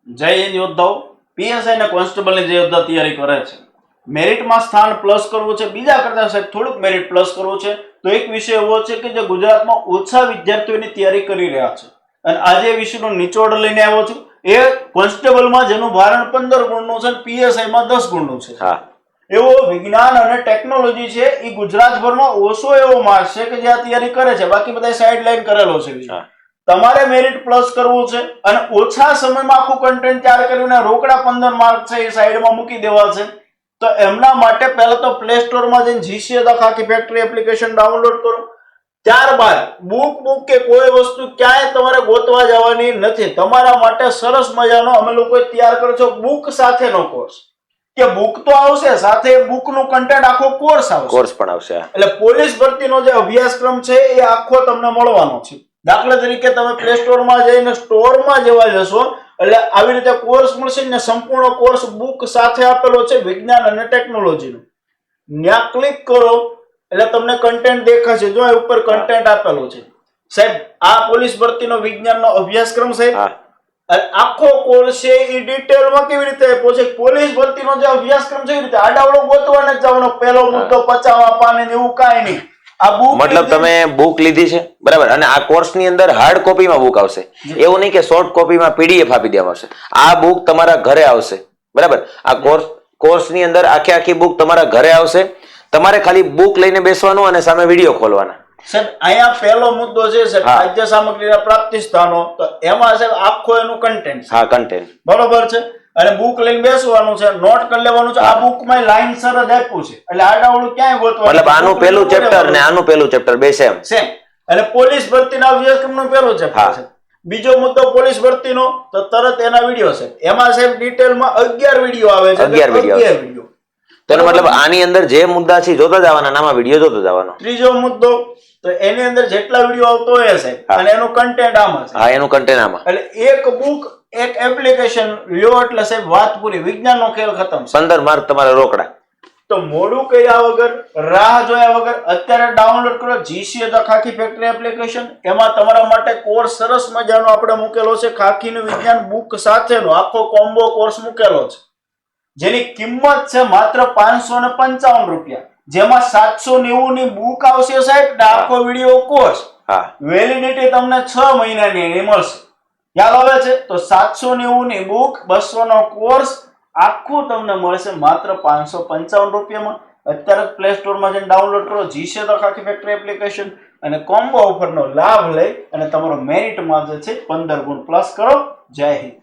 જય હિન્દ યોદ્ધાઓ પીએસઆઈ ને કોન્સ્ટેબલ ની જે યોદ્ધા તૈયારી કરે છે, મેરિટમાં સ્થાન પ્લસ કરવું છે, બીજા કરતા સાહેબ થોડુંક મેરિટ પ્લસ કરવું છે, તો એક વિષય એવો છે કે જે ગુજરાતમાં ઓછા વિદ્યાર્થીઓની તૈયારી કરી રહ્યા છે અને આજે વિષયનો નિચોડ લઈને આવ્યો છું. એ કોન્સ્ટેબલમાં જેનું ભારણ 15 ગુણનું છે, પીએસઆઈમાં 10 ગુણનું છે. એવો વિજ્ઞાન અને ટેકનોલોજી છે, એ ગુજરાતભરમાં ઓછો એવો માર્ક છે કે જે આ તૈયારી કરે છે, બાકી બધા સાઇડ લાઈન કરેલો છે. તમારે મેરિટ પ્લસ કરવું છે અને ઓછા સમયમાં આખું કન્ટેન્ટ તૈયાર કરીને રોકડા 15 માર્ક છે એ સાઈડમાં મૂકી દેવા છે. તો એમના માટે પહેલા તો પ્લે સ્ટોરમાં જઈને જીસીએ આખી ફેક્ટરી એપ્લિકેશન ડાઉનલોડ કરો. ત્યારબાદ બુક કે કોઈ વસ્તુ ક્યાંય તમારે ગોતવા જવાની નથી. તમારા માટે સરસ મજાનો અમે લોકો તૈયાર કરો છો બુક સાથેનો કોર્સ, કે બુક તો આવશે સાથે બુકનું કન્ટેન્ટ આખો કોર્સ પણ આવશે. એટલે પોલીસ ભરતીનો જે અભ્યાસક્રમ છે એ આખો તમને મળવાનો છે. દાખલા તરીકે તમે પ્લે સ્ટોરમાં જઈને સ્ટોરમાં જેવા જશો એટલે આવી રીતે કોર્સ મળશે ને, સંપૂર્ણ કોર્સ બુક સાથે આપેલો છે વિજ્ઞાન અને ટેકનોલોજીનો. ત્યાં ક્લિક કરો એટલે તમને કન્ટેન્ટ દેખાશે. જો ઉપર કન્ટેન્ટ આપેલો છે સાહેબ, આ પોલીસ ભરતીનો વિજ્ઞાનનો અભ્યાસક્રમ સાહેબ આખો કોર્સ છે એ ડિટેલમાં કેવી રીતે આપ્યો છે. પોલીસ ભરતીનો જે અભ્યાસક્રમ છે એ રીતે આડાવડો ગોતવા ન જવાનો, પહેલો મુદ્દો 50 પાને એવું કાંઈ નહીં. મતલબ તમે બુક લીધી છે બરાબર, અને આ કોર્સ ની અંદર હાર્ડ કોપીમાં બુક આવશે, એવું નહીં કે શોર્ટ કોપીમાં પીડીએફ આપી દેવામાં આવશે. આ બુક તમારા ઘરે આવશે બરાબર. આ કોર્સ ની અંદર આખી બુક તમારા ઘરે આવશે. તમારે ખાલી બુક લઈને બેસવાનું અને સામે વિડીયો ખોલવાના. સાહેબ અહીંયા પહેલો મુદ્દો છે સાહેબ ખાદ્ય સામગ્રીના પ્રાપ્તિ સ્થાનો, તો એમાં સાહેબ આખો એનું કન્ટેન્ટ. હા, કન્ટેન્ટ બરોબર છે. અને બુક લઈને બેસવાનું છે, નોટ કરી લેવાનું છે. આ બુકમાં લાઈનસર જ આપ્યું છે એટલે આડાવડું ક્યાંય ગોતવાનું. મતલબ આનું પહેલું ચેપ્ટર ને આનું પહેલું ચેપ્ટર બે સેમ. એટલે પોલીસ ભરતીના અભ્યાસક્રમનું પહેલું ચેપ્ટર છે. બીજો મુદ્દો પોલીસ ભરતીનો, તો તરત એના વિડિયો છે. એમાં સાહેબ ડિટેલમાં 11 વિડિયો આવે છે. 11 વિડિયો. તેનો મતલબ આની અંદર જે મુદ્દા છે જોતા જવાના, આમાં વિડિયો જોતો જવાનો. ત્રીજો મુદ્દો, તો એની અંદર જેટલા વિડિયો આવતો હોય સાહેબ અને એનું કન્ટેન્ટ આમાં છે. હા, એનું કન્ટેન્ટ આમાં. એટલે એક બુક એક એપ્લિકેશન લ્યો એટલે સાહેબ વાત પૂરી. વિજ્ઞાનનો ખેલ ખતમ. 15 માર્ક તમારા રોકડા. તો મોડું કર્યા વગર, રાહ જોયા વગર અત્યારે ડાઉનલોડ કરો જીસીએ ધ ખાકી ફેક્ટરી એપ્લિકેશન. એમાં તમારા માટે કોર્સ સરસ મજાનો આપણે મૂકેલો છે. ખાકીનું વિજ્ઞાન બુક સાથેનો આખો કોમ્બો કોર્સ મૂકેલો છે, જેની કિંમત છે માત્ર 555 રૂપિયા, જેમાં 790 ની બુક આવશે સાહેબ, આખો વિડીયો કોર્સ. વેલિડિટી તમને 6 મહિનાની મળશે. ખ્યાલ આવે છે? તો 790 ની બુક, 200 નો કોર્સ આખું તમને મળશે માત્ર 555 રૂપિયામાં. અત્યારે પ્લે સ્ટોરમાં જઈને ડાઉનલોડ કરો જીસે ધ ખાકી ફેક્ટરી એપ્લિકેશન અને કોમ્બો ઓફરનો લાભ લઈ અને તમારો મેરિટમાં જે છે 15 ગુણ પ્લસ કરો. જય હિન્દ.